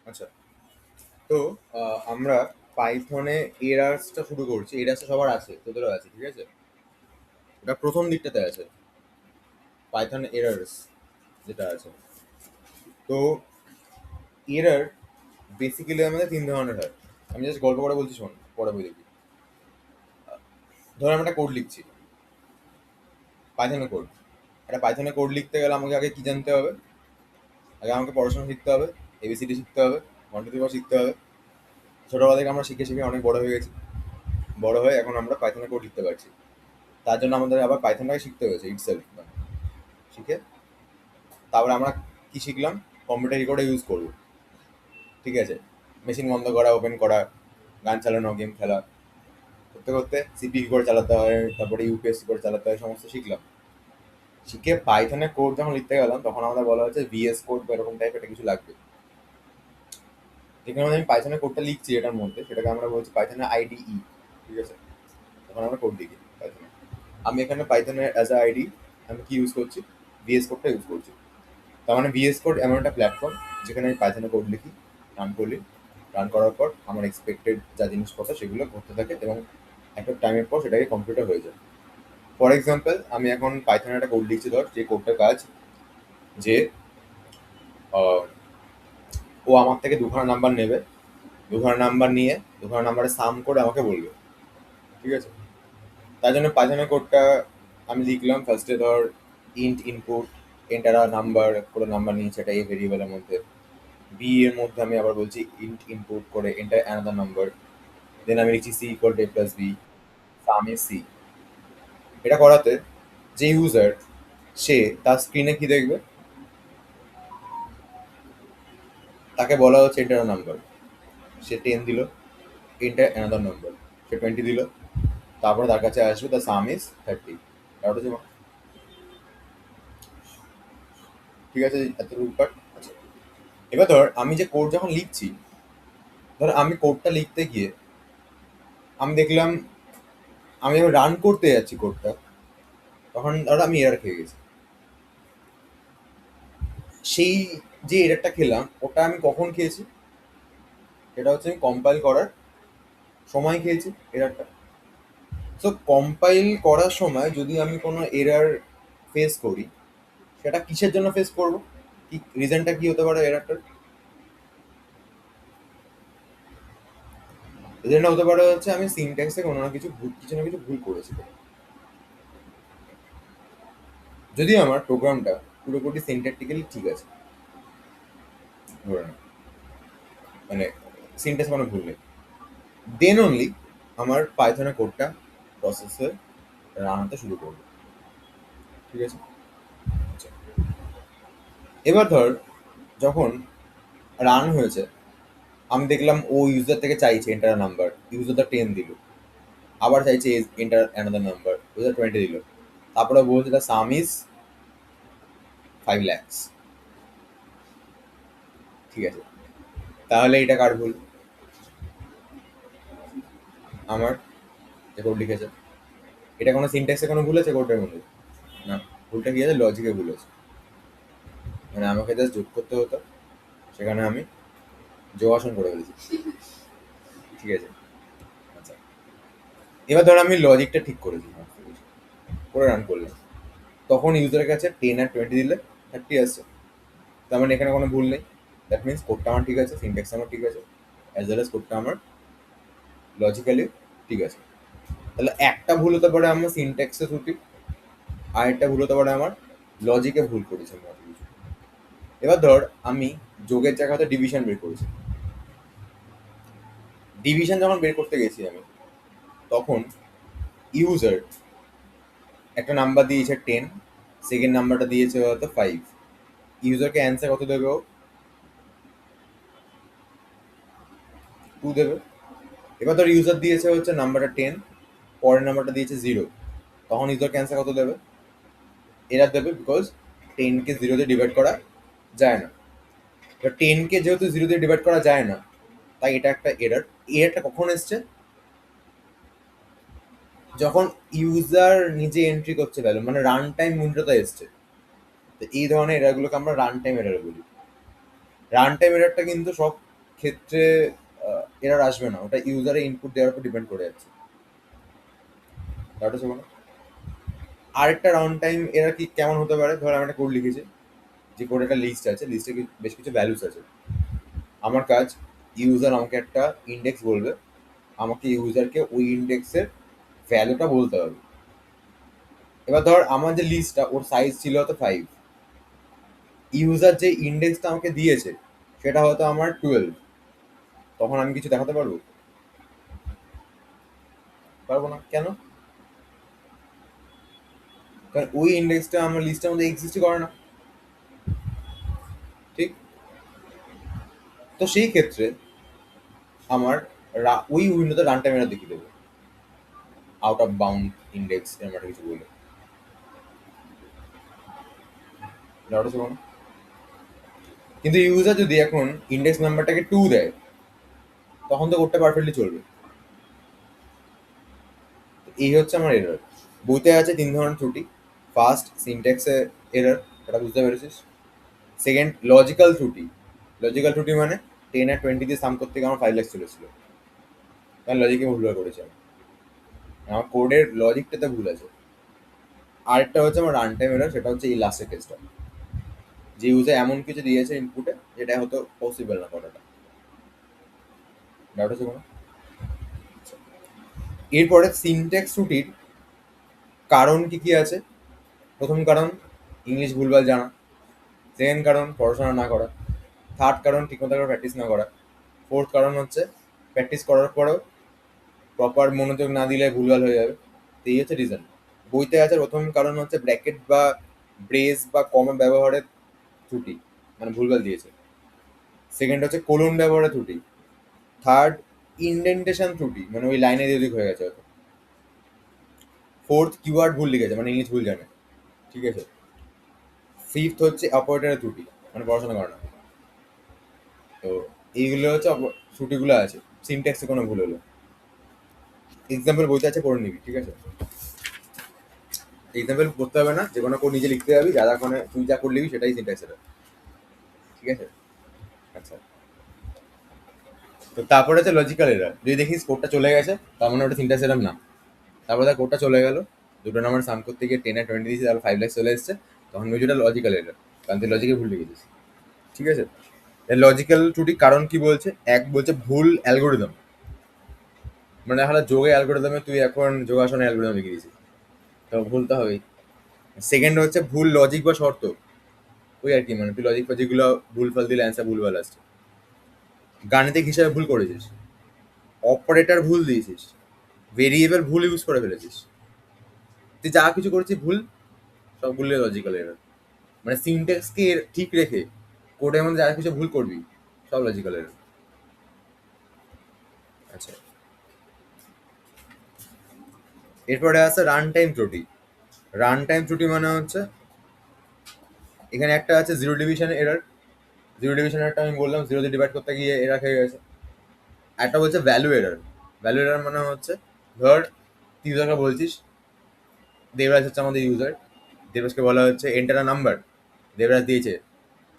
আচ্ছা, তো আমরা পাইথনে এরার্সটা শুরু করছি। এরার্সটা সবার আছে, তোদেরও আছে, ঠিক আছে? এটা প্রথম দিকটাতে আছে, পাইথন এরার্স যেটা আছে। তো এরার বেসিক্যালি আমাদের তিন ধরনের হয়। আমি জাস্ট গল্প করে বলছি, শোন, পরে বই দেখবি। ধর আমরা একটা কোড লিখছি, পাইথনে কোড। একটা পাইথনে কোড লিখতে গেলে আমাকে আগে কি জানতে হবে? আগে আমাকে পড়াশোনা শিখতে হবে, এবিসিডি শিখতে হবে, ওয়ান টু থ্রি ফোর শিখতে হবে। ছোটবেলা থেকে আমরা শিখে শিখে অনেক বড় হয়ে গেছি। বড় হয়ে এখন আমরা পাইথনে কোড লিখতে পারছি। তার জন্য আমাদের আবার পাইথনটাকে শিখতে হয়েছে ইটসেলফ। শিখে তারপরে আমরা কি শিখলাম? কম্পিউটার কি করে ইউজ করবো, ঠিক আছে? মেশিন বন্ধ করা, ওপেন করা, গান চালানো, গেম খেলা, করতে করতে সিপি কি করে চালাতে হয়, তারপরে ইউপিএস কি করে চালাতে হয়, সমস্ত শিখলাম। শিখে পাইথনে কোড যখন লিখতে গেলাম তখন আমাদের বলা হচ্ছে ভিএস কোড বা এরকম টাইপের একটা কিছু লাগবে। যেখানে আমি পাইথনে কোডটা লিখছি এটার মধ্যে, সেটাকে আমরা বলছি পাইথনে আইডিই, ঠিক আছে? তখন আমরা কোড লিখি পাইথনে। আমি এখানে পাইথনে অ্যাজ আ আইডি আমি কি ইউজ করছি? ভিএস কোডটা ইউজ করছি। তার মানে ভিএস কোড এমন একটা প্ল্যাটফর্ম যেখানে আমি পাইথনে কোড লিখি, রান করলি, রান করার পর আমার এক্সপেক্টেড যা জিনিসপত্র সেগুলো ঘটতে থাকে এবং একটা টাইমের পর সেটাকে কমপ্লিটও হয়ে যায়। ফর এক্সাম্পল, আমি এখন পাইথনে একটা কোড লিখছি, ধর যে কোডটার কাজ যে আহ, ও আমার থেকে দুখানা নাম্বার নেবে, দুখানা নাম্বার নিয়ে দুখানা নাম্বারে সাম করে আমাকে বলবে, ঠিক আছে? তার জন্য পাইথনের কোডটা আমি লিখলাম ফার্স্টে, ধর ইন্ট ইনপুট এন্টার আ নাম্বার করে, নাম্বার নিয়েছে এটা এই ভেরিয়েবলের মধ্যে। বি এর মধ্যে আমি আবার বলছি ইন্ট ইনপুট করে এন্টার অ্যানাদার নাম্বার। দেন আমি লিখছি C equal to A plus B, sum A C. এটা করাতে যে ইউজার, সে তার স্ক্রিনে কি দেখবে? তাকে বলা হচ্ছে এন্টার নাম্বার। সে 10 দিল, এন্টার অ্যানাদার নাম্বার। সে 20 দিল, তারপরে তার কাছে আসবে দ্য সাম ইজ 30। ব্যাপারটা হচ্ছে ঠিক আছে, এতটুকু পার্ট। আচ্ছা, এবার ধর আমি যে কোড যখন লিখছি, ধর আমি কোডটা লিখতে গিয়ে আমি দেখলাম, আমি যখন রান করতে যাচ্ছি কোডটা, তখন ধর আমি এরার খেয়ে গেছি। সেই যে এরারটা খেলাম ওটা আমি কখন খেয়েছি? সেটা হচ্ছে আমি কম্পাইল করার সময় খেয়েছি এরারটা। সো কম্পাইল করার সময় যদি আমি কোনো এরার ফেস করি, সেটা কিসের জন্য ফেস করব? কি রিজনটা কি হতে পারে এরারটার? রিজনটা হতে পারে হচ্ছে আমি সিনট্যাক্সে কোনো না কিছু ভুল, কিছু না কিছু ভুল করেছি। যদি আমার প্রোগ্রামটা পুরোপুরি সিনট্যাকটিক্যালি ঠিক আছে, ধরে নাও, মানে সিনট্যাক্স কোনো ভুল নেই, দেন অনলি আমার পাইথনের কোডটা প্রসেসে রান হতে শুরু করবে, ঠিক আছে? আচ্ছা, এবার ধর যখন রান হয়েছে, আমি দেখলাম ও ইউজার থেকে চাইছে এন্টার নাম্বার, ইউজারটা 10 দিল, আবার চাইছে এন্টার অ্যানাদার নাম্বার, ইউজার 20 দিল, তারপরে বলছে দ্য সাম ইজ 5 lakhs, ঠিক আছে? তাহলে এটা কার ভুল? আমার, যে কোড লিখেছে। এটা কোনো সিনট্যাক্সে কোনো ভুল আছে কোডের মধ্যে? না। ভুলটা কি আছে? লজিকে ভুল আছে। মানে আমাকে জাস্ট যোগ করতে হতো, সেখানে আমি যোগাসন করে ফেলেছি, ঠিক আছে? আচ্ছা, এবার ধর আমি লজিকটা ঠিক করেছি, করে রান করলাম, তখন ইউজারের কাছে 10 আর 20 দিলে 30 আসছে। তার মানে এখানে কোনো ভুল নেই। দ্যাট মিনস কোডটা আমার ঠিক আছে, সিনট্যাক্স আমার ঠিক আছে, অ্যাজ ওয়েল এজ কোডটা আমার লজিক্যালি ঠিক আছে। তাহলে একটা ভুল হতে পারে আমার সিনট্যাক্সে ত্রুটি, আর একটা ভুল হতে পারে আমার লজিকে ভুল করেছি আমি অত কিছু। এবার ধর আমি যোগের জায়গাতে ডিভিশন বের করেছি। ডিভিশন যখন বের করতে গেছি আমি, তখন ইউজার একটা নাম্বার দিয়েছে 10, সেকেন্ড নাম্বারটা দিয়েছে হয়তো 5। ইউজারকে অ্যান্সার কত দেবে ও? 2 দেবে। এবার ধর ইউজার দিয়েছে হচ্ছে নাম্বারটা 10, পরের নাম্বারটা দিয়েছে 0, তখন ইউজার ক্যান্সার কত দেবে? এরা দেবে, বিকজ 10কে 0 দিয়ে ডিভাইড করা যায় না। এবার 10কে যেহেতু 0 দিয়ে ডিভাইড করা যায় না, তাই এটা একটা এরার। এরারটা কখন এসছে? যখন ইউজার নিজে এন্ট্রি করছে ভ্যালু, মানে রান টাইম উইন্ডোতে এসছে। তো এই ধরনের এরারগুলোকে আমরা রান টাইম এরার বলি। রান টাইম এরারটা কিন্তু সব ক্ষেত্রে এরর আসবে না, ওটা ইউজারের ইনপুট দেওয়ার উপর ডিপেন্ড করে যাচ্ছে। তাহলে শোনো, আরেকটা রাউন্ড টাইম এরা কি কেমন হতে পারে, ধর আমি একটা কোড লিখেছি, যে কোড একটা লিস্ট আছে, লিস্টে বেশ কিছু ভ্যালুস আছে। আমার কাজ, ইউজার আমাকে একটা ইন্ডেক্স বলবে, আমাকে ইউজারকে ওই ইন্ডেক্সের ভ্যালুটা বলতে হবে। এবার ধর আমার যে লিস্টটা ওর সাইজ ছিল হয়তো 5, ইউজার যে ইন্ডেক্সটা আমাকে দিয়েছে সেটা হয়তো আমার 12, তখন আমি কিছু দেখাতে পারবো? পারবো না। কেন? কারণ ওই ইন্ডেক্সটা আমার লিস্টের মধ্যে এক্সিস্টই করে না। ঠিক? তো সেই ক্ষেত্রে আমার ওই উইন্ডোতে রান টাইম এটা দেখিয়ে দেবে, আউট অফ বাউন্ড ইন্ডেক্স এরকম একটা কিছু বলে। ব্যাপারটা হচ্ছে কোনো, কিন্তু ইউজার যদি এখন ইন্ডেক্স নাম্বারটাকে 2 দেয়, তখন তো কোডটা পারফেক্টলি চলবে। এই হচ্ছে আমার এরর। বইতে আছে 3 ধরনের ত্রুটি। ফার্স্ট, সিনট্যাক্সে এরর, এটা বুঝতে পেরেছিস। সেকেন্ড, লজিক্যাল ত্রুটি। লজিক্যাল ত্রুটি মানে 10 আর 20 দিয়ে সাম করতে গিয়ে আমার 5 লাখ চলেছিল, কারণ লজিকে ভুলভাল করেছি আমি, আমার কোডের লজিকটাতে ভুল আছে। আরেকটা হচ্ছে আমার রান টাইম এরর, সেটা হচ্ছে এই লাস্টের কেসটা, যে ইউজার এমন কিছু দিয়েছে ইনপুটে যেটা হয়তো পসিবল না করাটা। ডাউট আছে কোনো? এরপরে সিনট্যাক্স ত্রুটির কারণ কি কি আছে? প্রথম কারণ, ইংলিশ ভুলভাল জানা। সেকেন্ড কারণ, পড়াশোনা না করা। থার্ড কারণ, ঠিকমতো করে প্র্যাকটিস না করা। ফোর্থ কারণ হচ্ছে প্র্যাকটিস করার পরেও প্রপার মনোযোগ না দিলে ভুলভাল হয়ে যাবে। তো এই হচ্ছে রিজন। বইতে আছে প্রথম কারণ হচ্ছে ব্র্যাকেট বা ব্রেস বা কমা ব্যবহারের ত্রুটি, মানে ভুলভাল দিয়েছে। সেকেন্ড হচ্ছে কোলন ব্যবহারের ত্রুটি। থার্ড, ইন্ডেন্টেশন ত্রুটি, মানে ওই লাইনে দিয়ে ওদিক হয়ে গেছে হয়তো। ফোর্থ, কিওয়ার্ড ভুল লিখেছে, মানে ইংলিশ ভুল জানে। ঠিক আছে। ফিফথ হচ্ছে অপারেটরের ত্রুটি, মানে পড়াশোনা করে না। তো এইগুলো হচ্ছে ত্রুটিগুলো আছে, সিনট্যাক্সে কোনো ভুল হলো। এক্সাম্পল বইতে আছে, পড়ে নিবি। ঠিক আছে। এক্সাম্পল করতে হবে না, যে কোনো কোড নিজে লিখতে যাবি, যা যা কোনো তুই যা কোড লিখবি সেটাই সিনট্যাক্স এটা। ঠিক আছে। আচ্ছা, তো তারপরে হচ্ছে লজিক্যাল এরর। যদি দেখিস কোডটা চলে গেছে, তার মানে ওটা সিনট্যাক্স এরর না। তারপরে তার কোডটা চলে গেল, দুটো নাম্বার সাম করতে গিয়ে 10 আর 20 দিয়েছি, তারপর 5 লাখ চলে এসছে, তখন ওইটা লজিক্যাল এরর, কারণ তুই লজিকে ভুল লিখেছিস। ঠিক আছে। লজিক্যাল ত্রুটি কারণ কি বলছে? এক বলছে ভুল অ্যালগোরিদম, মানে হলো যোগে অ্যালগোরিদমে তুই এখন যোগাসনে অ্যালগোরিদম লিখে দিয়েছিস, তো ভুল তো হবেই। সেকেন্ড হচ্ছে ভুল লজিক বা শর্ত, ওই আর কি, মানে তুই লজিক ফজিকগুলো ভুল ভাল দিলে অ্যান্সার ভুলভাল আসছে। গাণিতিক হিসাবে ভুল করেছিস, অপারেটর ভুল দিয়েছিস, ভেরিয়েবল ভুল ইউজ করে ফেলেছিস, তুই যা কিছু করেছিস ভুল, সবগুলো লজিক্যাল এরর। মানে সিনট্যাক্সকে ঠিক রেখে কোডের মধ্যে যা কিছু ভুল করবি, সব লজিক্যাল এরর। আচ্ছা, এরপরে আছে রান টাইম ত্রুটি। রান টাইম ত্রুটি মানে হচ্ছে, এখানে একটা আছে zero division error. Zero division একটা আমি বললাম, জিরো দিয়ে ডিভাইড করতে গিয়ে এরা খেয়ে গেছে। একটা বলছে ভ্যালু এরর। ভ্যালু এরর মানে হচ্ছে, ধর তুই ইউজারকে বলছিস, দেবরাজ হচ্ছে আমাদের ইউজার, দেবরাজকে বলা হচ্ছে এন্টার আ নাম্বার, দেবরাজ দিয়েছে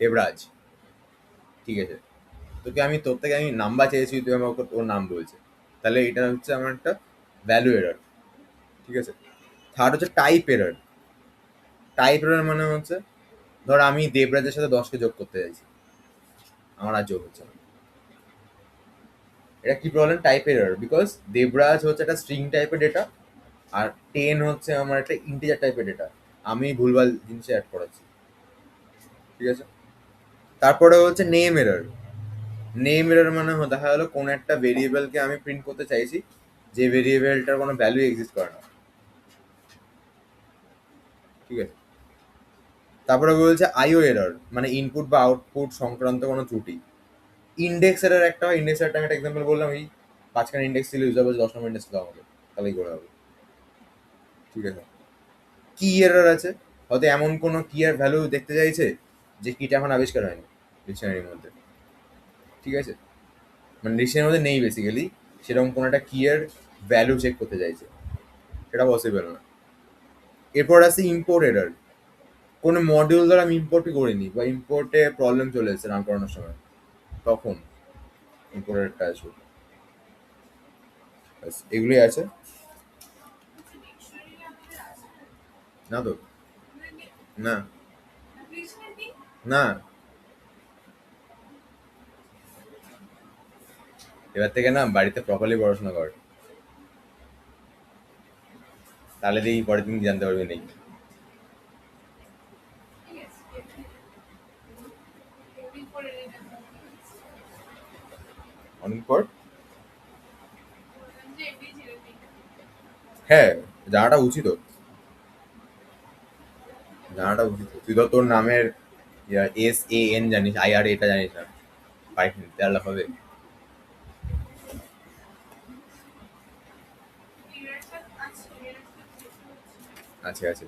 দেবরাজ। ঠিক আছে। তোকে আমি, তোর থেকে আমি নাম্বার চেয়েছি, তুই আমাকে ওর নাম বলছে, তাহলে এটা হচ্ছে আমার একটা ভ্যালু এরর। ঠিক আছে। থার্ড হচ্ছে টাইপ এরর। টাইপ এরর মানে হচ্ছে, ধর আমি দেবরাজের সাথে 10কে যোগ করতে চাইছি, আমার আর যোগ হচ্ছে না। এটা কি problem? Type error, because Debraj হচ্ছে একটা স্ট্রিং টাইপের ডেটা, আর 10 হচ্ছে আমার একটা ইন্টিজার টাইপের ডেটা, আমি ভুলভাল জিনিস অ্যাড করাচ্ছি। ঠিক আছে। তারপরে হচ্ছে নেম এরর। নেম এরর মানে দেখা গেলো কোন একটা ভেরিয়েবলকে আমি প্রিন্ট করতে চাইছি, যে ভেরিয়েবলটার কোনো ভ্যালু এক্সিস্ট করে না। ঠিক আছে। তারপরে বলছে আইও এরর, মানে ইনপুট বা আউটপুট সংক্রান্ত কোনো ত্রুটি। ইন্ডেক্স এরর একটা হয়, ইন্ডেক্স এরর আমি একটা এক্সাম্পল বললাম, এই 5খানা ইন্ডেক্স ছিল, ইউজার বলছে 10 নম্বর ইন্ডেক্স দাও আমাকে, তাহলেই করে হবে। ঠিক আছে। কি এরর আছে, হয়তো এমন কোনো কি এর ভ্যালু দেখতে চাইছে যে কিটা এখন আবিষ্কার হয়নি ডিকশনারির মধ্যে। ঠিক আছে। মানে ডিকশনারির মধ্যে নেই বেসিক্যালি, সেরকম কোনো একটা কি এর ভ্যালু চেক করতে চাইছে, সেটা পসিবল না। এরপর আছে ইম্পোর্ট এরর। কোনো মডিউল দ্বারা আমি ইম্পোর্টই করিনি, বা ইম্পোর্টে প্রবলেম চলে এসেছে রান করানোর সময়, তখন উপরেরটা আসুক, ব্যাস এগুলোই আছে। না তো, না, না, এবার থেকে না বাড়িতে প্রপারলি পড়াশোনা কর, তাহলে দেখি পরের দিন জানতে পারবি নেই। অনেক পর, হ্যাঁ, জানাটা উচিত, জানাটা উচিত। তুই তো তোর নামের SAN জানিস, IR এটা জানিস না, পারিস নি, তাহলে হবে। আছে আছে।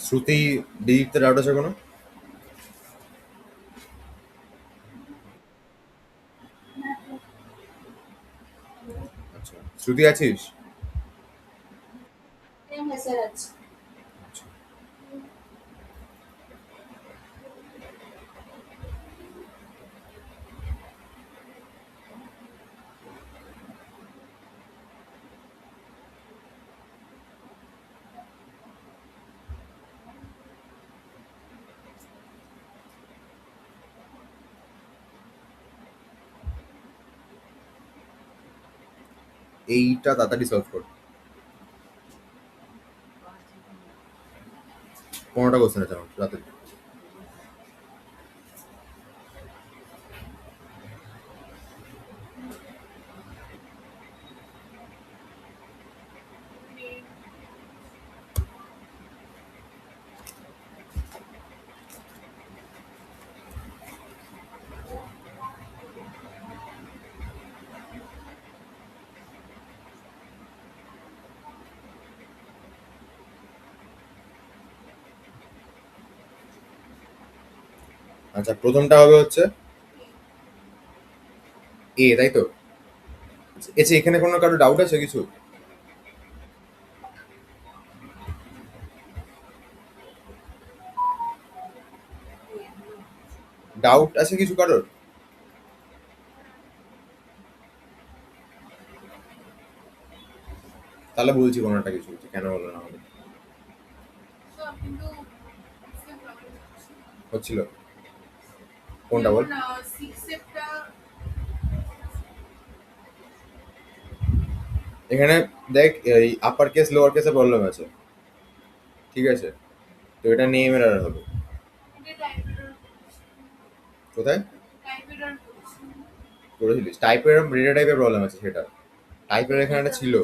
শ্রুতি দিদিতে ডাউট আছে কোনো? আচ্ছা, শ্রুতি আছিস? আচ্ছা। এইটা তাড়াতাড়ি সলভ কর। 15টা কোশ্চেন আছে আমার রাতে। আচ্ছা, প্রথমটা হবে হচ্ছে তাই তো? আচ্ছা, এখানে কোনো কারো ডাউট আছে কিছু? ডাউট আছে কিছু কারোর? তাহলে বলছি কোনো একটা কিছু কেন হলো না হলো। হচ্ছিল? কোনটা বল? এখানে দেখ, এই আপার কেস লোয়ার কেসে প্রবলেম আছে, ঠিক আছে? তো এটা নেম এরর হবে। কোথায় করেছিলিস? টাইপের ডেটা টাইপের প্রবলেম আছে সেটা। টাইপের এখানে একটা ছিল।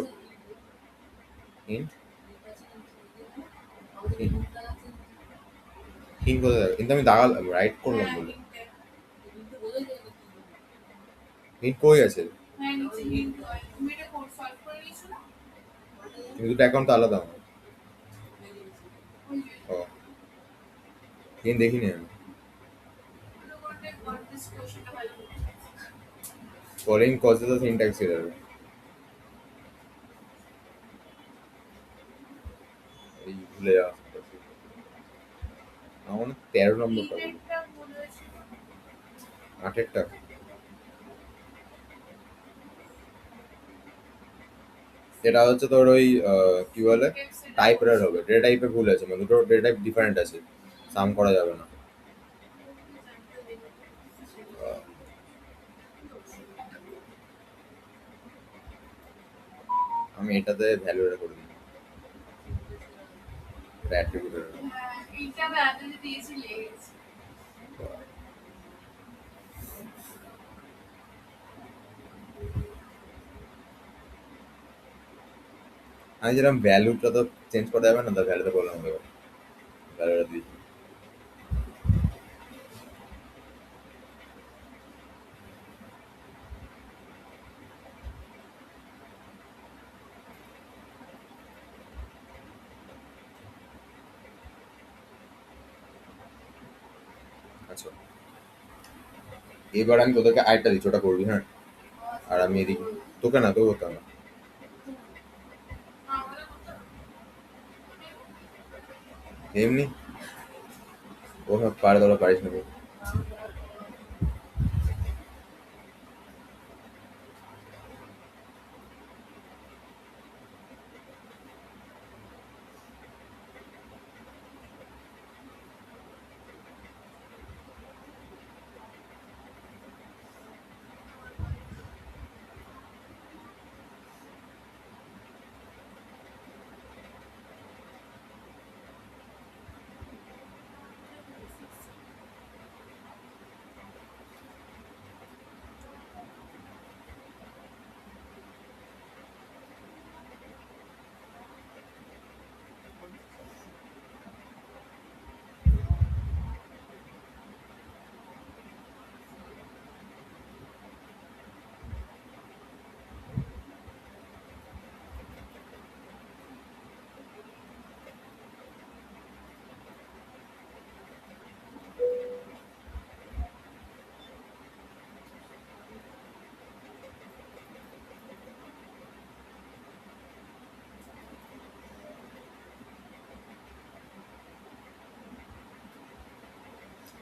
হিন্ট? হিন্ট কোথায় থাকে? কিন্তু আমি দাগাল রাইট করলাম বলে। হিন্ট কই আছে? কিন্তু দুটো অ্যাকাউন্ট তো আলাদা আমার। ও, হিন্ট দেখিনি আমি। Following causes of syntax error. 13 নম্বরটা বলি। আটেরটা। এটা হচ্ছে তোর ওই কি বলে টাইপের হবে, ডেটা টাইপে ভুল আছে, মানে দুটো ডেটা টাইপ ডিফারেন্ট আছে, সাম করা যাবে না। আহ, আমি এটাতে ভ্যালু এটা করে দিই, এটা অ্যাট্রিবিউটের। আমি যেরকম ভ্যালুটা তো চেঞ্জ করা যাবে না, তো ভ্যালুতে বললাম হবে, ভ্যালুটা দিই। আচ্ছা, এবার আমি তোদেরকে আরেকটা দিচ্ছি, ওটা করবি হ্যাঁ। আর আমি এদিকে তোকে না, তোকে করতাম না এমনি। ও সব পারে, তোরা পারিস না তো।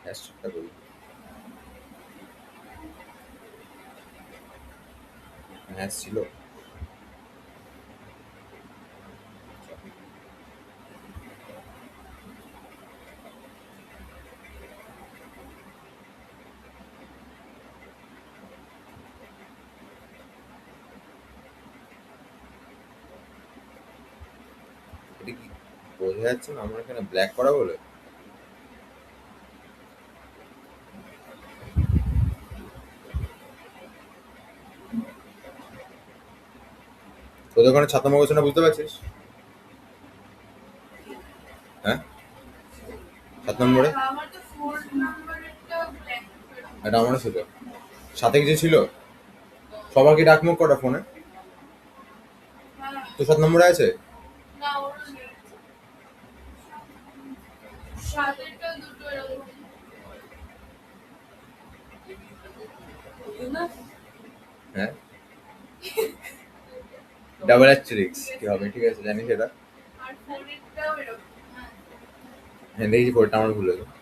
হ্যাশট্যাগটা করি। হ্যাশ ছিল। এটা কি বোঝা যাচ্ছে না আমার এখানে ব্ল্যাক করা বলে? তোদের ওখানে 7 নম্বর কোশ্চেনটা বুঝতে পারছিস? হ্যাঁ, 7 নম্বরে এটা আমারও ছিল। সাথে কিছু ছিল? সবার কি ডাকমুখ কটা ফোনে? তো 7 নম্বরে আছে। হ্যাঁ, ডাবল অ্যাস্টেরিক্স কি হবে, ঠিক আছে জানি সেটা। হ্যাঁ দেখি, কোডটা আমার ভুলে গেছে।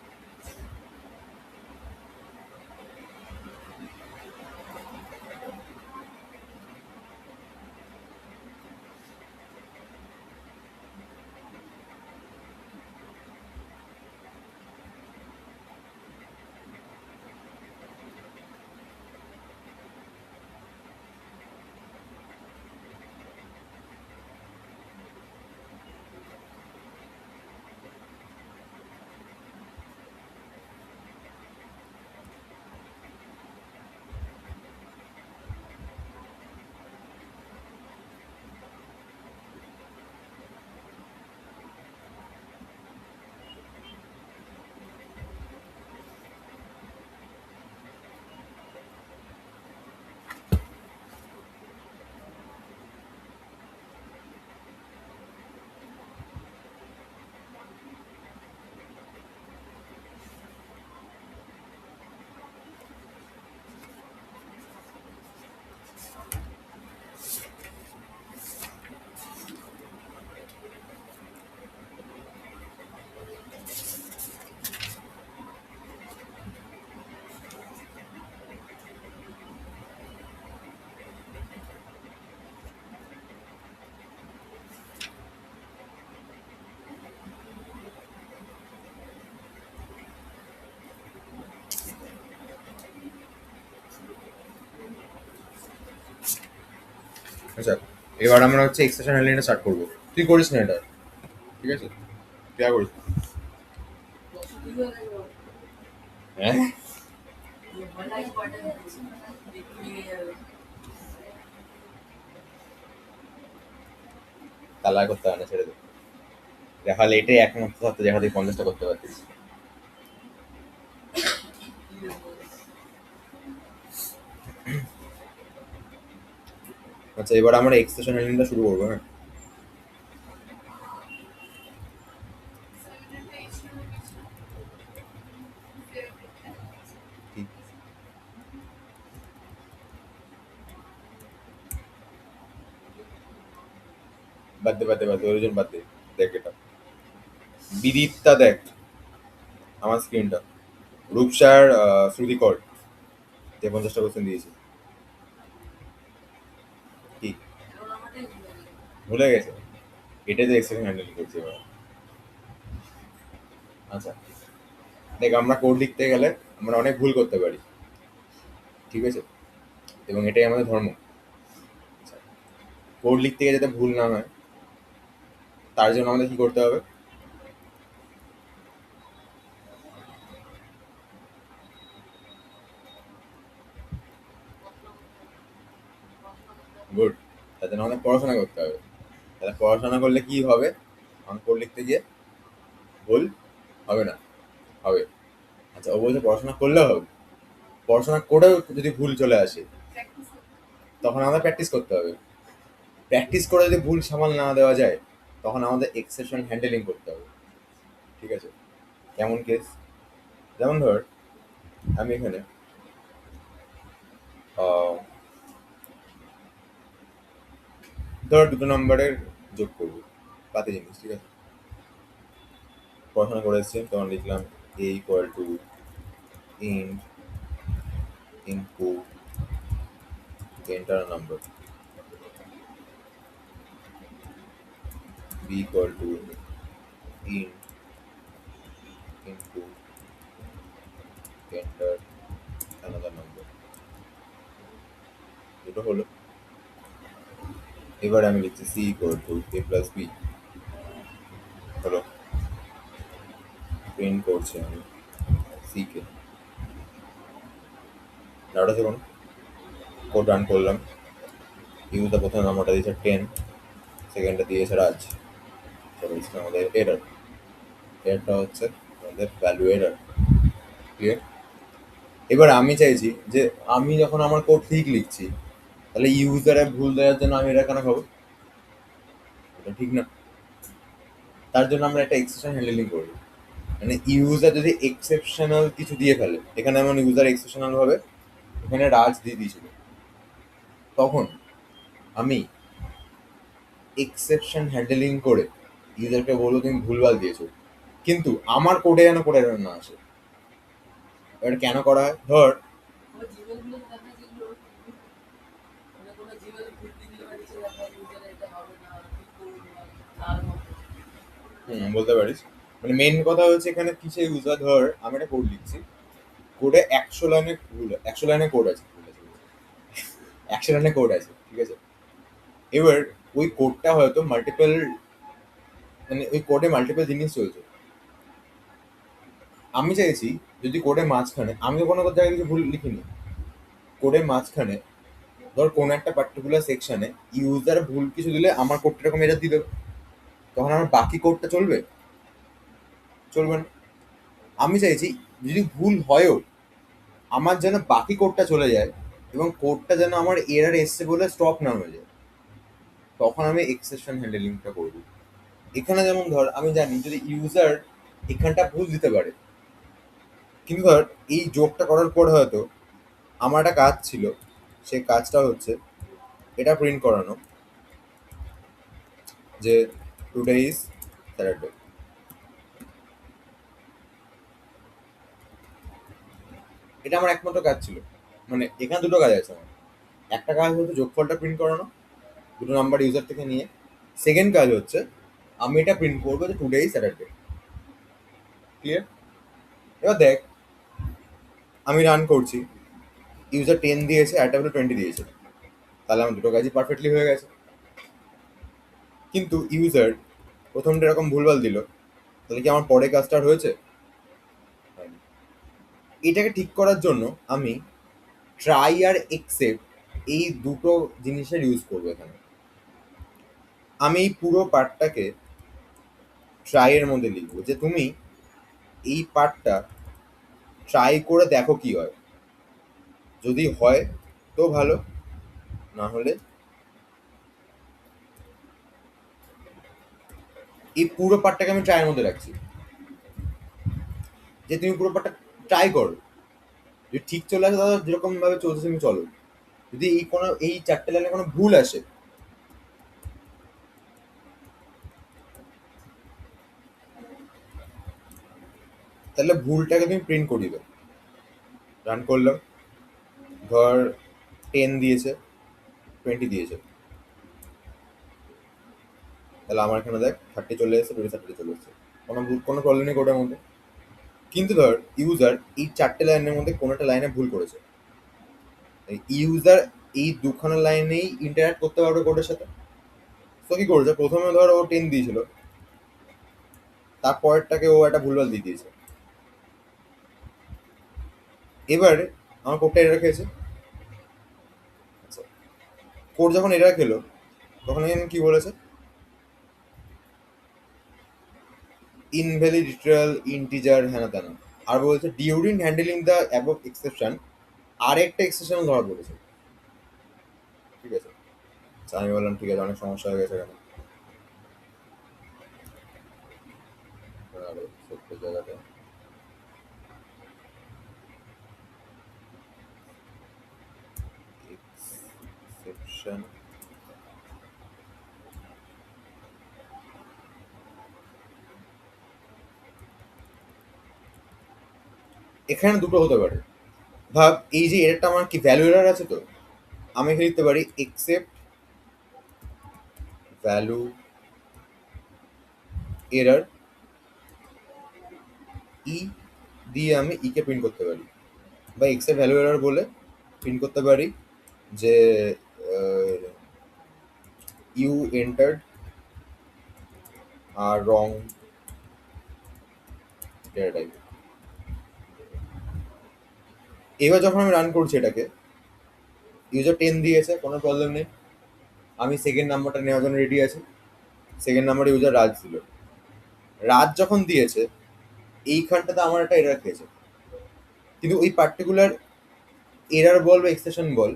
আচ্ছা, এবার আমরা হচ্ছে এক্সটেনশন হ্যান্ডলিংটা স্টার্ট করবো। তুই করিস না এটা, ঠিক আছে? তুই করিস? হ্যাঁ, তালা করতে হয় না, ছেড়ে দে। দেখা এটাই একমাত্র সত্য যেখান থেকে 50টা করতে পারতিস। আচ্ছা, এবার আমরা এক্সটেনশন হ্যান্ডলিংটা শুরু করবো, হ্যাঁ? ঠিক। বাদ দে ওরিজিন বাদ দে। দেখ এটা, বিদিতটা দেখ, আমার স্ক্রিনটা, রূপসার শ্রুতিকর যে 50টা কোশ্চেন দিয়েছে। কি ভুলে গেছে? এটাই তো এক্সটেনশন হ্যান্ডলিং করছি এবার। আচ্ছা, দেখ আমরা কোড লিখতে গেলে আমরা অনেক ভুল করতে পারি, ঠিক আছে? এবং এটাই আমাদের ধর্ম। কোড লিখতে গিয়ে যাতে ভুল না হয়, তার জন্য আমাদের কি করতে হবে? গুড। তার জন্য আমাদের পড়াশোনা করতে হবে। তাহলে পড়াশোনা করলে কি হবে? আমার কোড লিখতে গিয়ে ভুল হবে না? হবে। আচ্ছা, ও বলছে পড়াশোনা করলেও হবে। পড়াশোনা করেও যদি ভুল চলে আসে, তখন আমাদের প্র্যাকটিস করতে হবে। প্র্যাকটিস করে যদি ভুল সামাল না দেওয়া যায়, তখন আমাদের এক্সেপশন হ্যান্ডেলিং করতে হবে, ঠিক আছে? কেমন কেস? যেমন ধর, আমি এখানে আহ, ধর 2 নম্বরের যোগ করবো, বাকি জিনিস, ঠিক আছে? পড়াশোনা করে এসেছি, তখন লিখলাম a equal to int input enter number, b equal to int input enter another number. দুটো হলো। এবার আমি লিখছি c equal to a plus b, হলো। প্রিন্ট করছি আমি c কে। ডাটা দেখুন, কোড রান করলাম। ইউজটা প্রথমে নাম্বারটা দিয়েছে 10, সেকেন্ডটা দিয়েছে রাজ। চলো আমাদের এরর, এররটা হচ্ছে আমাদের ভ্যালু এরর। ক্লিয়ার? এবার আমি চাইছি যে আমি যখন আমার কোড ঠিক লিখছি, তাহলে ইউজারে ভুল দেওয়ার জন্য আমি এটা কেন খাবো? এটা ঠিক না। তার জন্য আমরা একটা এক্সেপশন হ্যান্ডলিং করবো। মানে ইউজার যদি এক্সেপশনাল কিছু দিয়ে ফেলে, এখানে এমন ইউজার এক্সেপশনাল ভাবে এখানে রাজ দিয়ে দিয়েছিল, তখন আমি এক্সেপশন হ্যান্ডলিং করে ইউজারকে বলবো তুমি ভুলভাল দিয়েছো, কিন্তু আমার কোডে যেন কোডে না আসে। এবার কেন করা হয়? ধর, বলতে পারিস। মানে মেন কথা হচ্ছে এখানে কিসে ইউজার, ধর আমি একটা কোড লিখছি, কোডে 100 লাইনের ভুল, 100 লাইনের কোড আছে, 100 লাইনের কোড আছে, ঠিক আছে? এবার ওই কোডটা হয়তো মাল্টিপল, মানে ওই কোডে মাল্টিপল জিনিস চলছে। আমি চাইছি যদি কোডের মাঝখানে, আমি তো কোনো জায়গায় কিছু ভুল লিখিনি, কোডের মাঝখানে ধর কোনো একটা পার্টিকুলার সেকশনে ইউজার ভুল কিছু দিলে আমার কোডটা এরকম এরর দিয়ে দেবে, তখন আমার বাকি কোডটা চলবে? চলবে না। আমি চাইছি যদি ভুল হয়ও, আমার যেন বাকি কোডটা চলে যায়, এবং কোডটা যেন আমার এরর এসছে বলে স্টপ না হয়ে যায়, তখন আমি এক্সেপশন হ্যান্ডলিংটা করব। এখানে যেমন ধর আমি জানি যদি ইউজার এখানটা ভুল দিতে পারে, কিন্তু ধর এই যোগটা করার পর হয়তো আমার একটা কাজ ছিল, সেই কাজটা হচ্ছে এটা প্রিন্ট করানো যে টুডে ইজ স্যাটারডে। এটা আমার একমাত্র কাজ ছিল। মানে এখানে দুটো কাজ আছে আমার। একটা কাজ হচ্ছে যোগফলটা প্রিন্ট করানো 2 নাম্বার ইউজার থেকে নিয়ে। সেকেন্ড কাজ হচ্ছে আমি এটা প্রিন্ট করবো যে টুডে ইজ স্যাটারডে। ক্লিয়ার? এবার দেখ, আমি রান করছি, ইউজার 10 দিয়েছে, একটা 20 দিয়েছে, তাহলে আমার দুটো কাজই পারফেক্টলি হয়ে গেছে। কিন্তু ইউজার প্রথমটা এরকম ভুলভাল দিল, তাহলে কি আমার পরে কাজটা আর হয়েছে? হয়নি। এটাকে ঠিক করার জন্য আমি ট্রাই আর একসেপ্ট এই দুটো জিনিসের ইউজ করবো এখানে। আমি এই পুরো পার্টটাকে ট্রাই এর মধ্যে লিখবো যে তুমি এই পার্টটা ট্রাই করে দেখো কি হয়, যদি হয় তো ভালো, না হলে এই পুরো পার্টটাকে আমি ট্রাইয়ের মধ্যে রাখছি, যে তুমি পুরো পার্টটা ট্রাই করো, যদি ঠিক চলে আসে তাহলে যেরকম ভাবে চলছে তুমি চলো, যদি এই চারটে লাইনে কোনো ভুল আসে তাহলে ভুলটাকে তুমি প্রিন্ট করিয়ে দাও। রান করলাম, ধর 10 দিয়েছে, 20 দিয়েছে, তাহলে আমার এখানে দেখ 30 চলে এসেছে, 30 চলে এসেছে, কোনো প্রবলেম নেই কোটার মধ্যে। কিন্তু ধর ইউজার এই চারটে লাইনের মধ্যে কোনো একটা লাইনে ভুল করেছে, ইউজার এই দুখানা লাইনেই ইন্টারাক্ট করতে পারবে কোডের সাথে। তো কি করেছে, প্রথমে ধর ও 10 দিয়েছিল, তারপরেরটাকে ও একটা ভুলভাল দিয়ে দিয়েছে। এবারে আমার কোডটা এরর খেয়েছে। আচ্ছা, কোড যখন এরর খেলো তখন এখানে কি বলেছে, ইনভ্যালিড লিটারাল ইন্টিজার হ্যানা ত্যানা, আর বলছে during handling the above exception আরেকটা এক্সেপশন ধরা পড়েছে। ঠিক আছে, আচ্ছা, আমি বললাম ঠিক আছে, অনেক সমস্যা হয়ে গেছে এখানে। আরো ছোট্ট জায়গাটা এক্সেপশন, এখানে দুটো হতে পারে। ভাব এই যে এরটা আমার কি ভ্যালু এরর আছে, তো আমি এখানে লিখতে পারি এক্সেপ্ট ভ্যালু এরর ই দিয়ে আমি ই কে প্রিন্ট করতে পারি, বা এক্সেপ্ট ভ্যালু এরর বলে প্রিন্ট করতে পারি যে you entered are wrong data type. এবার যখন আমি রান করছি এটাকে, ইউজার 10 দিয়েছে, কোনো প্রবলেম নেই, আমি সেকেন্ড নাম্বারটা নেওয়ার জন্য রেডি আছি। সেকেন্ড নাম্বারে ইউজার রাজ দিল, রাজ যখন দিয়েছে এইখানটাতে আমার একটা এরার খেয়েছে, কিন্তু ওই পার্টিকুলার এরার বল বা এক্সটেনশন বল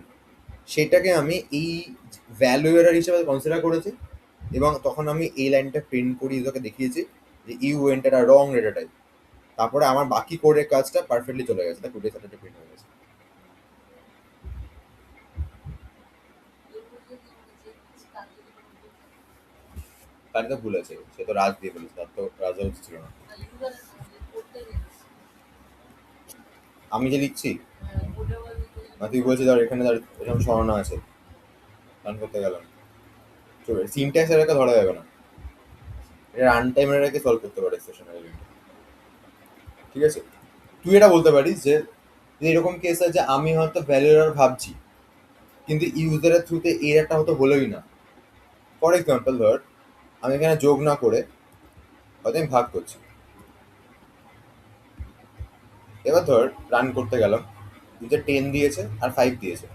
সেটাকে আমি এই ভ্যালু এরার হিসেবে কনসিডার করেছি, এবং তখন আমি এই লাইনটা প্রিন্ট করি ইউজারকে দেখিয়েছি যে you enter are wrong data type. তারপরে আমার বাকি কোডের কাজটা পারফেক্টলি চলে গেছে, টুডে স্যাটারডে প্রিন্ট হয়ে গেছে। তার তো ভুল আছে, সে তো রাজ দিয়ে ফেলেছে, তার তো রাজা উচিত ছিল না। আমি যে লিখছি, তুই বলছিস ধর এখানে ধর এরকম সরানো আছে, রান করতে গেলাম, চলে সিনট্যাক্স এটাকে ধরা যাবে না, এটা রান টাইম এটাকে সলভ করতে পারে স্টেশনারি লিঙ্ক। ঠিক আছে, তুই এটা বলতে পারিস যে এরকম কেস আছে যে আমি হয়তো ভ্যালু এরর ভাবছি, কিন্তু ইউজারের থ্রুতে এর একটা হয়তো হলোই না। ফর এক্সাম্পল ধর আমি এখানে যোগ না করে হয়তো আমি ভাগ করছি, এবার ধর রান করতে গেলাম, ইউজার 10 দিয়েছে আর 5 দিয়েছে,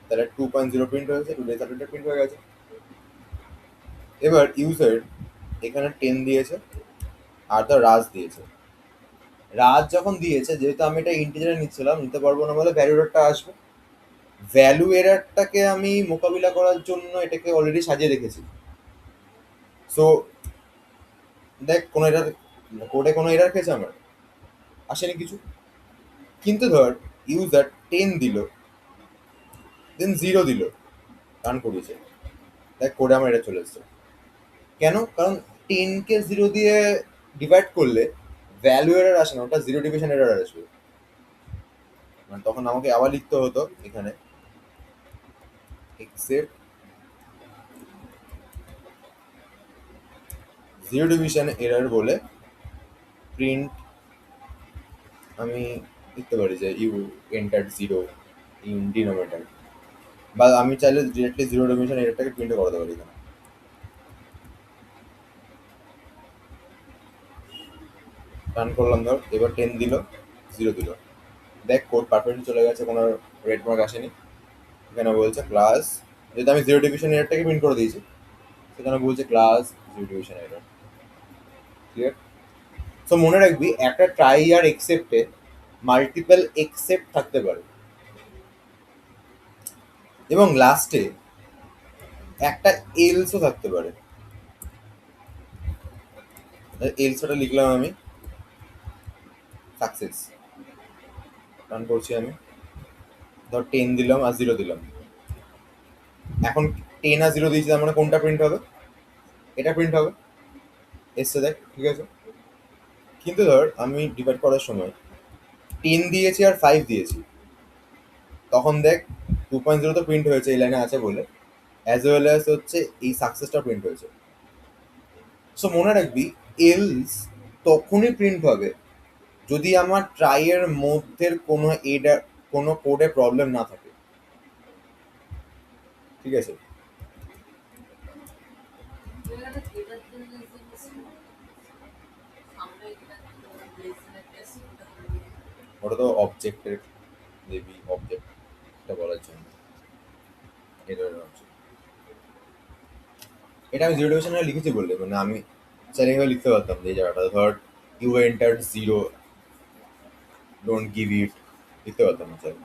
তাহলে 2.0 প্রিন্ট হয়েছে, টুডে স্যাটারডে প্রিন্ট হয়ে গেছে। এবার ইউজার এখানে 10 দিয়েছে আর ধর রাজ দিয়েছে, রাজ যখন দিয়েছে, যেহেতু আমি এটা ইন্টিজারে নিচ্ছিলাম, নিতে পারবো না বলে ভ্যালু এররটা আসবে, ভ্যালু এররটাকে আমি মোকাবিলা করার জন্য এটাকে অলরেডি সাজিয়ে রেখেছি। সো দেখ কোনো এরার, কোডে কোনো এরার খেয়েছে আমার, আসেনি কিছু। কিন্তু ধর ইউজার 10 দিল, দেন 0 দিল, রান করেছে, দেখ কোডে আমার এটা চলে এসছে। কেন? কারণ 10 কে 0 দিয়ে ডিভাইড করলে ভ্যালু এরর আসে না, ওটা জিরো ডিভিশন এরর আসবে। মানে তখন আমাকে আবার লিখতে হতো এখানে এক্সেপ্ট জিরো ডিভিশন এরর বলে প্রিন্ট, আমি লিখতে পারি যে you enter zero in denominator, বা আমি চাইলে ডিরেক্টলি জিরো ডিভিশন এররটাকে প্রিন্ট করাতে পারি এখানে। রান করলাম, ধর এবার 10 দিল, 0 দিল, দেখ কোড পারফেক্টলি চলে গেছে, কোনো রেড মার্ক আসেনি। এখানে বলছে ক্লাস, যেহেতু আমি জিরো ডিভিশন এররটাকে প্রিন্ট করে দিয়েছি, সেখানে বলছে class zero division error. Clear? So মনে রাখবি, একটা ট্রাই আর এক্সেপ্টে মাল্টিপল এক্সেপ্ট থাকতে পারে, এবং লাস্টে একটা এলসও থাকতে পারে। এলসটা লিখলাম আমি সাকসেস। রান করছি আমি, ধর 10 দিলাম আর 0 দিলাম। এখন 10 আর 0 দিয়েছি, তার মানে কোনটা প্রিন্ট হবে? এটা প্রিন্ট হবে। এসছে দেখ, ঠিক আছে। কিন্তু ধর আমি ডিভাইড করার সময় 10 দিয়েছি আর 5 দিয়েছি, তখন দেখ 2.0 তো প্রিন্ট হয়েছে এই লাইনে আছে বলে, অ্যাজ ওয়েল অ্যাজ হচ্ছে এই সাকসেসটা প্রিন্ট হয়েছে। সো মনে রাখবি, এলস তখনই প্রিন্ট হবে যদি আমার ট্রাইয়ের মধ্যের কোনো এডার, কোনো কোডে প্রবলেম না থাকে। ঠিক আছে? ওটা তো অবজেক্টের দেবী, অবজেক্টটা বলার জন্য এটা হচ্ছে। এটা আমি জিরো ডিভিশনে লিখেছি বললে, মানে আমি চাইলে এভাবে লিখতে পারতাম যে এই জায়গাটা ধর you enter zero, don't give it, লিখতে পারতাম না চাইলে।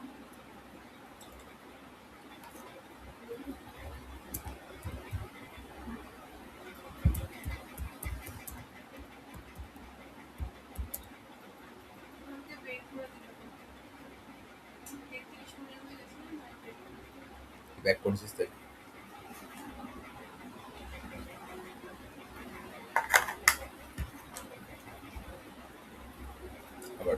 ব্যাক করছিস তাই আবার।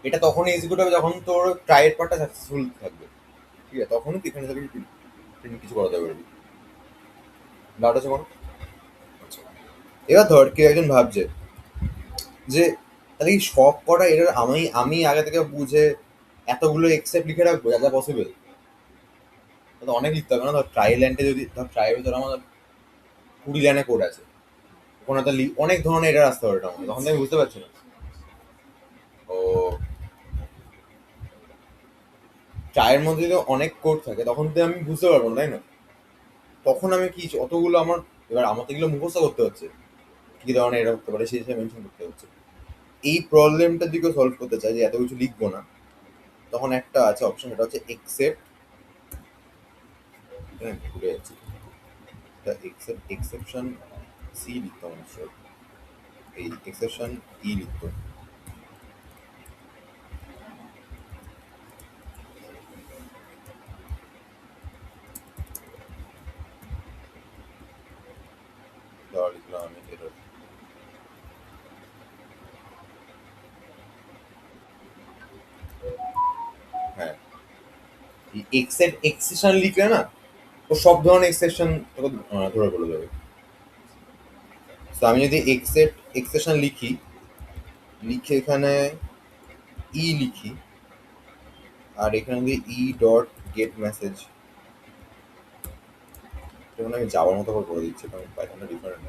এটা তখনই এক্সিকিউট হবে যখন তোর ট্রাইয়ের পার্টটা সাকসেসফুল থাকবে। ঠিক আছে, তখনই তুই এখানে থেকে কিছু করাতে পারবি। ডাউট আছে কোনো? আচ্ছা। এবার ধর কেউ একজন ভাবছে যে তাহলে কি সব কটা এটার আমি আমি আগে থেকে বুঝে এতগুলো এক্সেপ্ট লিখে রাখবো যা যা পসিবল? তো অনেক লিখতে হবে না। ধর ট্রাই লাইনটা যদি ধর ট্রাই ভিতরে আমার 20 লাইনে কোড আছে, ওখানে তো অনেক ধরনের এটার আসতে পারে, তখন তখন তো আমি বুঝতে পারছি না। ও, ট্রাইয়ের মধ্যে যদি অনেক কোড থাকে তখন তো আমি বুঝতে পারবো না, তাই না? তখন আমি কি অতগুলো আমার, এবার আমার তো এগুলো মুখস্থ করতে হচ্ছে, কি ধরনের এটা হতে পারে সেই হিসেবে মেনশন করতে হচ্ছে। এই প্রবলেমটা যদি কেউ সলভ করতে চায় যে এত কিছু লিখবো না, তখন একটা আছে অপশন, এটা হচ্ছে এক্সেপ্ট। হ্যাঁ, ভুলে যাচ্ছি, এক্সেপ্ট এক্সেপশন সি লিখতে অবশ্যই, এই এক্সেপশন ই লিখতে। দেওয়া লিখলাম আমি এরর। হ্যাঁ, এক্সেপ্ট এক্সেপশন লিখলে না, ও সব ধরনের এক্সেপশন তোকে ধরে বলে দেবে। তো আমি যদি এক্সেপ্ট এক্সেপশন লিখি, লিখে এখানে ই লিখি, আর এখানে যদি ই ডট গেট মেসেজ, যেমন আমি যাওয়ার মতো করে করে দিচ্ছি, কারণ পাইথনটা ডিফারেন্ট।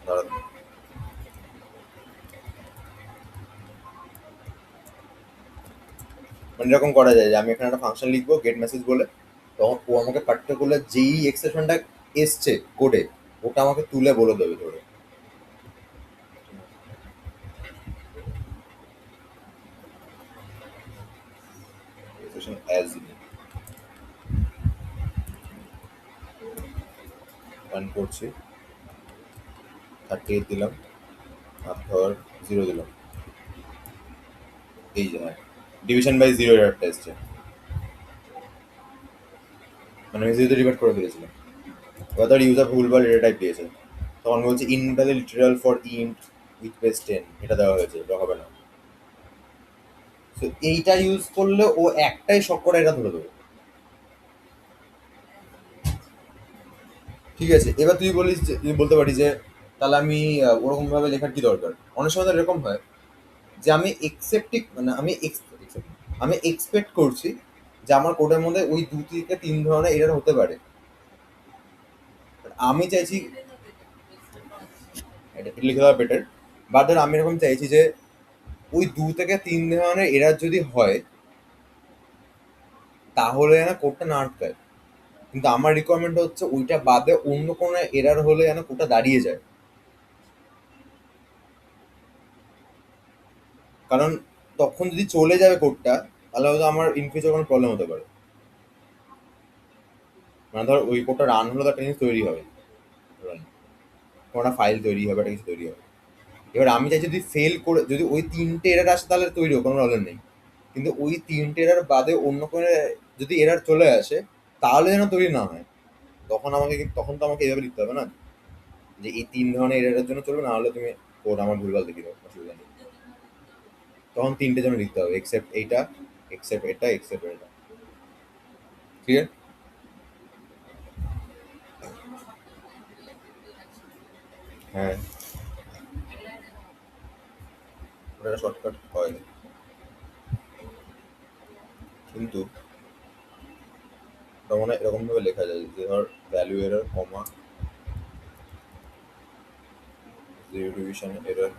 দাঁড়া, মানে এরকম করা যায় যে আমি এখানে একটা ফাংশন লিখবো গেট মেসেজ বলে, তখন ও আমাকে পার্টিকুলার যেই এক্সেপশনটা এসছে কোডে, ওটা আমাকে তুলে বলে দেবে ধরে। এক্সেপশন অ্যাজ রান করছি, 38 দিলাম আর ধর 0 দিলাম, এই যে হ্যাঁ, ডিভিশন বাই জিরো এররটা এসছে, মানে আমি জিরোতে ডিভাইড করে দিয়েছিলাম। এবার ধর ইউজার ভুলভাল ডেটা টাইপ দিয়েছে, তখন বলছে invalid literal for int with base 10, এটা দেওয়া হয়েছে, এটা হবে না। তো এইটা ইউজ করলে ও একটাই শখ করে এটা ধরে দেবে। ঠিক আছে, এবার তুই বলিস তুই বলতে পারিস যে তাহলে আমি ওরকম ভাবে লেখার কি দরকার। অনেক সময় তো এরকম হয় যে আমি একসেপ্টিক মানে আমি এক্সপেক্ট করছি যে আমার কোডের মধ্যে ওই 2 থেকে 3 ধরনের এরর হতে পারে। আমি চাইছি এটা লিখে দেওয়া বেটার। বা ধর আমি এরকম চাইছি যে ওই 2 থেকে 3 ধরনের এরর যদি হয় তাহলে যেন কোডটা না আটকায়। কিন্তু আমার রিকোয়ারমেন্ট হচ্ছে ওইটা বাদে অন্য কোনো এরর হলে যেন কোডটা দাঁড়িয়ে যায়। কারণ তখন যদি চলে যাবে কোডটা, তাহলে হয়তো আমার ইন ফিউচার কোনো প্রবলেম হতে পারে। মানে ধর ওই কোডটা রান হলো, তার একটা জিনিস তৈরি হবে, কোনো একটা ফাইল তৈরি হবে, একটা কিছু তৈরি হবে। এবার আমি চাই যদি ফেল করে যদি ওই 3টে এরর আসে তাহলে তৈরি হোক, কোনো প্রবলেম নেই। কিন্তু ওই 3টে এরর বাদে অন্য কোনো যদি এরর চলে আসে তাহলে যেন তৈরি না হয়। তখন তো আমাকে এইভাবে লিখতে হবে না যে এই 3 ধরনের এররের জন্য চলবে, না হলে তুমি কোড আমার ভুলভাল দেখিয়ে দাও, অসুবিধা নেই। তখন 3টে জন্য লিখতে হবে, এক্সেপ্ট এইটা, এক্সেপ্ট এটা, এক্সেপ্ট এটা। ঠিক আছে। হ্যাঁ, ওটা শর্টকাট হয়, কিন্তু ওটা মনে হয় এরকম ভাবে লেখা যায় যে ধর ভ্যালু এরর কমা জিরো ডিভিশন এরর।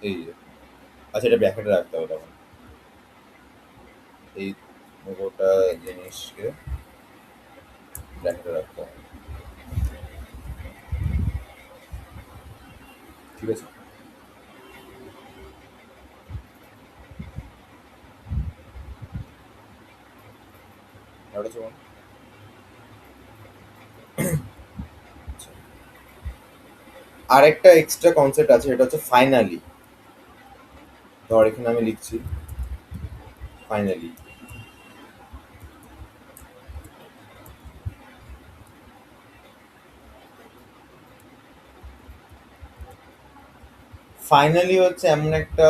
এই যে, আচ্ছা এটা ব্র্যাকেটে রাখতে হবে তখন, এই গোটা জিনিসকে ব্র্যাকেটে রাখতে হবে। ঠিক আছে। আর হচ্ছে আরেকটা এক্সট্রা কনসেপ্ট আছে, এটা হচ্ছে ফাইনালি। ধর এখানে আমি লিখছি ফাইনালি। ফাইনালি হচ্ছে এমন একটা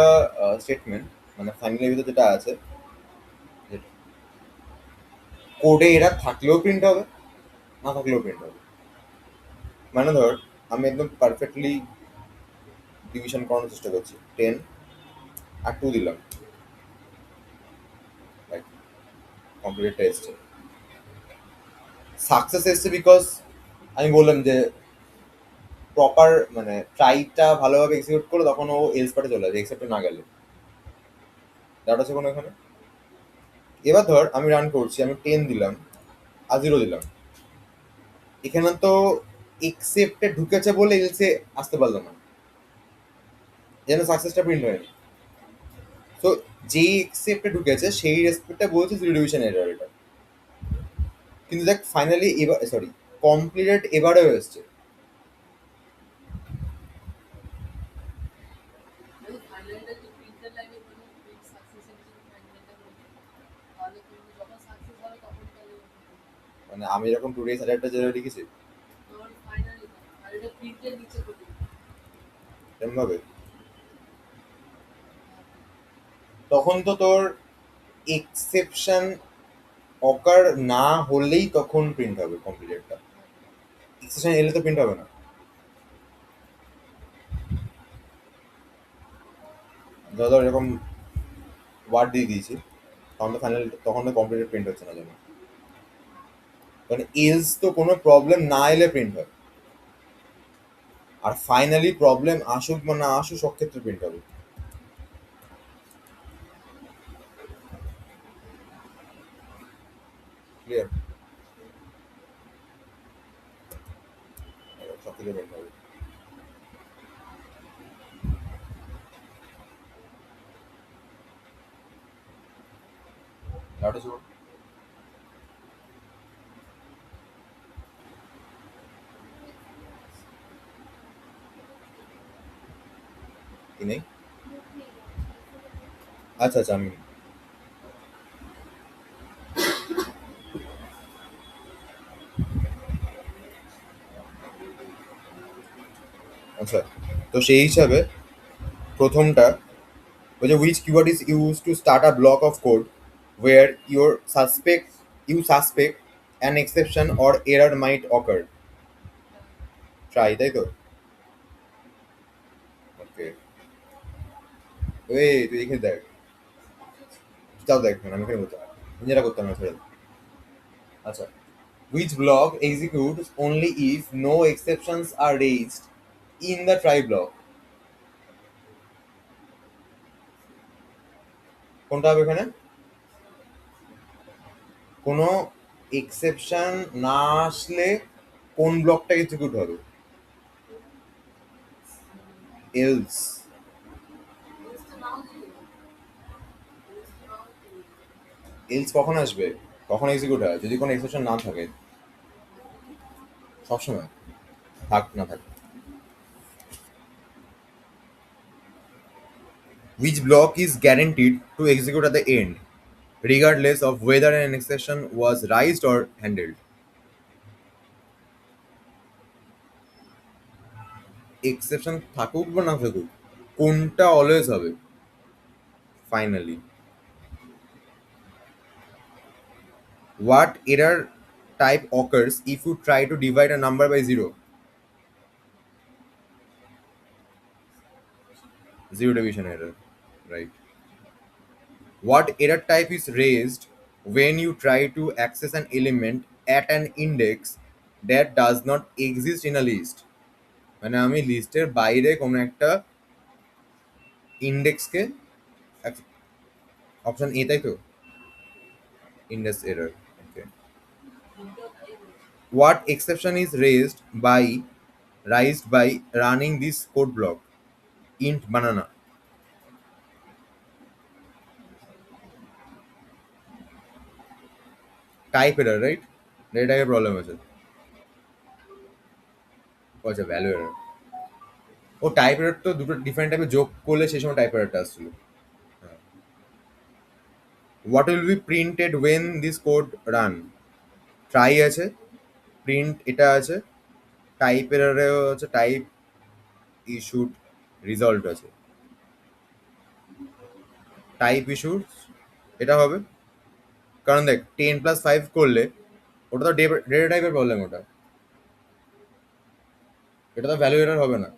স্টেটমেন্ট, মানে ফাইনালির ভিতরে যেটা আছে কোডে এরা থাকলেও প্রিন্ট হবে, না থাকলেও প্রিন্ট হবে। মানে ধর আমি একদম পারফেক্টলি ডিভিশন করানোর চেষ্টা করছি, 10 আর 2 দিলাম, কম্পিউটারটা এসছে, সাকসেস এসছে বিকজ আমি বললাম যে প্রপার মানে ট্রাইটা ভালোভাবে এক্সিকিউট করলে তখন ও এলস পার্টে চলে যাবে, এক্সেপ্টে না গেলে। ডাটা আছে কোনো এখানে। এবার ধর আমি রান করছি, আমি 10 দিলাম আর 0 দিলাম, এখানে তো এক্সেপ্টে ঢুকেছে বলে এলসে আসতে পারলো না, যেন সাকসেসটা প্রিন্ট হয়নি। তো যেই এক্সেপ্টে ঢুকেছে সেই রেসপেক্টটা বলছে জিরো ডিভিশন এরর এটা। কিন্তু দেখ ফাইনালি এবার সরি কমপ্লিটেড এবারেও এসছে। মানে আমি যখন টু ডেজ হাজারটা যেটা লিখেছি এরকম ভাবে, তখন তো তোর এক্সেপশন অকার না হলেই তখন প্রিন্ট হবে কমপ্লিটেডটা, এক্সেপশন এলে তো প্রিন্ট হবে না। ধর ধর এরকম ওয়ার্ড দিয়ে দিয়েছি, তখন তো ফাইনাল তখন তো কমপ্লিটেড প্রিন্ট হচ্ছে না যেন, কারণ এলস তো কোনো প্রবলেম না এলে প্রিন্ট হয়। আর ফাইনালি প্রবলেম আসুক বা না আসুক সব ক্ষেত্রে প্রিন্ট হবে। ক্লিয়ার। থেকে বের হবে। That is what. কি নেই? আচ্ছা আচ্ছা আমি আচ্ছা, তো সেই হিসাবে প্রথমটা ওই যে which keyword is used to start a block of code where you suspect an exception or error might occur. Try, তাই তো? ওকে, এই তুই এখানে দেখ, তাও দেখ না, আমি এখানে বলতে নিজেরা করতাম না, ছেড়ে দে। আচ্ছা, which block executes only if no exceptions are raised in the try block? কোনটা হবে এখানে? কোনো এক্সেপশন না আসলে কোন ব্লকটা এক্সিকিউট হবে? এলস। এলস কখন আসবে? কখন এক্সিকিউট হয়? যদি কোনো এক্সেপশন না থাকে, সবসময়, থাক না থাক। Which block is guaranteed to execute at the end, regardless of whether an exception was raised or handled? Exception থাকুক বা না থাকুক, কোনটা অলওয়েজ হবে finally? What error type occurs if you try to divide a number by zero? Zero division error, right? What error type is raised when you try to access an element at an index that does not exist in a list? মানে আমি লিস্টের বাইরে কোনো একটা ইন্ডেক্সকে, option A, তাই তো? Index error, okay. What exception is raised by running this code block? Int banana. Type error, right? এটা টাইপের প্রবলেম আছে। ও আচ্ছা, ভ্যালু এরর। ও টাইপ এরর তো দুটো ডিফারেন্ট টাইপে যোগ করলে সেই সময় টাইপ এররটা আসছিল। What will be printed when this code run? Try আছে, প্রিন্ট এটা আছে, টাইপ এররেও আছে, টাইপ ইস্যুড রিজল্ট আছে। টাইপ ইস্যুড এটা হবে, কারণ দেখ 10+5 করলে ওটা তো ডেটা টাইপের প্রবলেম, ওটা, এটা তো ভ্যালু এরর হবে না।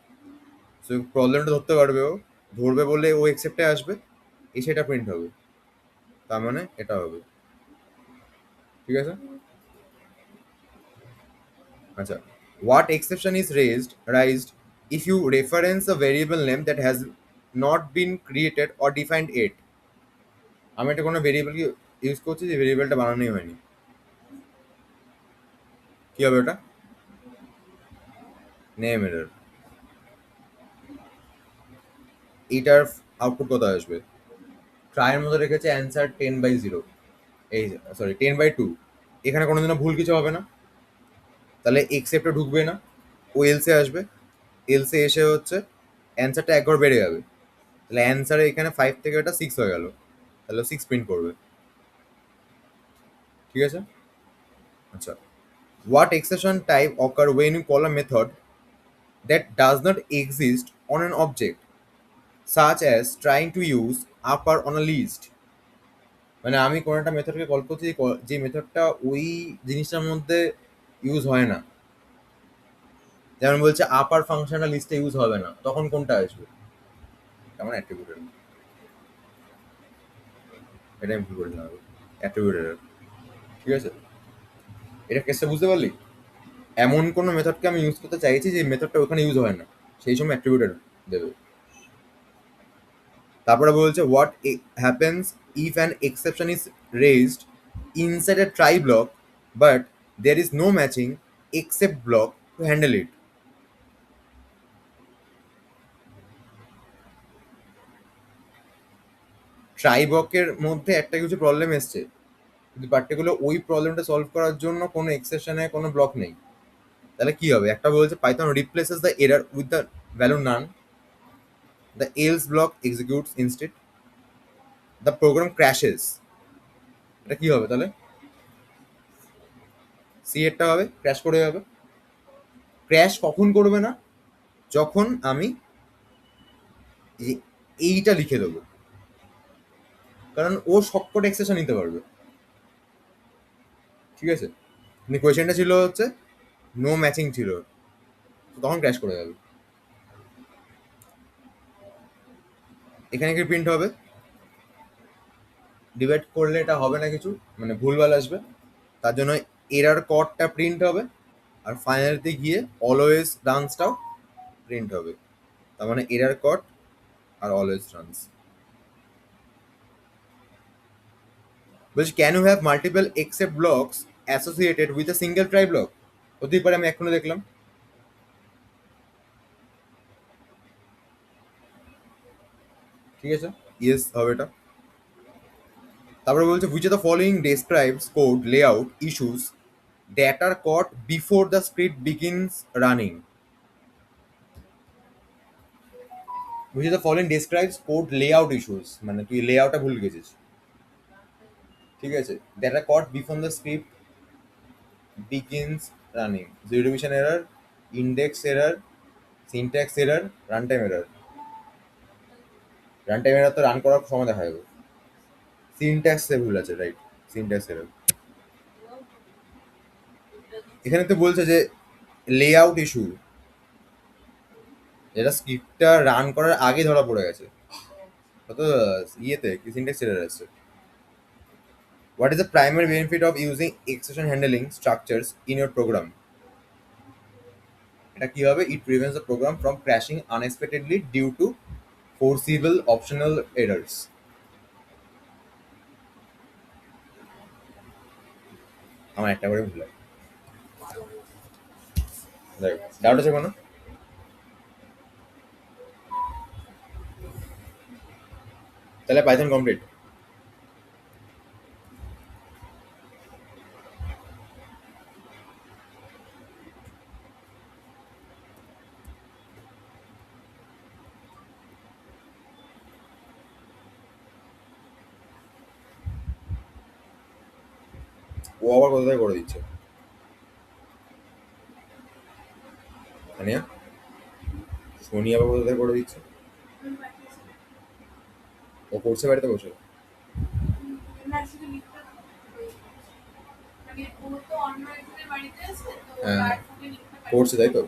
সো প্রবলেমটা ধরতে পারবে ও, ধরবে বলে ও এক্সেপ্টে আসবে, এসে এটা প্রিন্ট হবে, তার মানে এটা হবে। ঠিক আছে? আচ্ছা, what exception is raised if you reference a variable name that has not been created or defined yet? আমি একটা কোনো ভেরিয়েবল ইউজ করছি যে ভেরিয়েবলটা বানানোই হয়নি, কি হবে ওটা? Name error. এইটার আউটপুট কত আসবে? ট্রায়ের মধ্যে রেখেছে অ্যান্সার 10/0, এই সরি 10/2, এখানে কোনোদিনও ভুল কিছু হবে না, তাহলে এক্সেপ্টে ঢুকবে না, ও এলসে আসবে, এলসে এসে হচ্ছে অ্যান্সারটা একবার বেড়ে যাবে, তাহলে অ্যান্সারে এখানে 5 থেকে এটা 6 হয়ে গেল, তাহলে 6 প্রিন্ট করবে। ঠিক আছে? আচ্ছা, what exception type occur when you call a method that does not exist on an object such as trying to use upper on a list? মানে আমি কোনো একটা মেথডকে কল করছি যে মেথডটা ওই জিনিসটার মধ্যে ইউজ হয় না, যেমন বলছে আপার ফাংশনটা লিস্টে ইউজ হবে না, তখন কোনটা আসবে? তেমন অ্যাট্রিবিউটের, এটা আমি ভুল করে দিলাম, অ্যাট্রিবিউটের। ঠিক আছে, এটা কেসটা বুঝতে পারলি? এমন কোনো মেথডকে আমি ইউজ করতে চাইছি যে মেথডটা ওখানে ইউজ হয় না, সেই সময় অ্যাট্রিবিউটের দেবে। তারপরে বলছে what happens if an exception is raised inside a try block but there is no matching except block to handle it? ট্রাইবকের মধ্যে একটা কিছু প্রবলেম এসছে, কিন্তু পার্টিকুলার ওই প্রবলেমটা সলভ করার জন্য কোনো এক্সেপশনে কোনো ব্লক নেই। তাহলে কি হবে? একটা বলছে Python replaces the error with the value NaN, the else block executes instead, the program crashes. এটা কি হবে তাহলে? সি এরটা হবে ক্র্যাশ করে যাবে। ক্র্যাশ কখন করবে না? যখন আমি এইটা লিখে দেবো, কারণ ও সবকটা এক্সেপশন নিতে পারবে। ঠিক আছে, কিন্তু কোয়েশ্চেনটা ছিল হচ্ছে নো ম্যাচিং ছিল, তো তখন ক্র্যাশ করে যাবে। এখানে কি প্রিন্ট হবে? ডিভাইড করলে এটা হবে না কিছু, মানে ভুলভাল আসবে, তার জন্য এরার কোডটা প্রিন্ট হবে, আর ফাইনালিতে গিয়ে অলওয়েজ রানসটাও প্রিন্ট হবে। তার মানে error code are always runs. বলছি can you have multiple except blocks associated with a single try block? হতেই পারে, আমি এখনো দেখলাম। ঠিক আছে, ইয়েস হবে এটা। তারপরে বলছে which of the following describes code layout issues that are caught before the script begins running? Which of the following describes code layout issues, মানে তুই লেআউটটা ভুল গেছিস। ঠিক আছে, that are caught before the script begins running: zero division error, index error, syntax error, runtime error। Runtime error তো run করার সময় দেখা যাবে। সিনট্যাক্সে ভুল আছে, রাইট, সিনট্যাক্স এরর। এখানে তো বলছে যে লেআউট ইস্যু, যেটা স্ক্রিপ্টটা রান করার আগে ধরা পড়ে গেছে, কত ইয়েতে কি সিনট্যাক্স এরর আসছে। What is the primary benefit of using exception handling structures in your program? এটা কি হবে? It prevents the program from crashing unexpectedly due to forcible optional errors. আমার একটা করে ভুল হয়, ডাউট আছে কোনো? তাহলে পাইথন কমপ্লিট। ও আবার কোথায় করে দিচ্ছে তানিয়া? সোনি আবার কোথায় করে দিচ্ছে? ও করছে বাড়িতে বসে? হ্যাঁ, করছে তাই তো।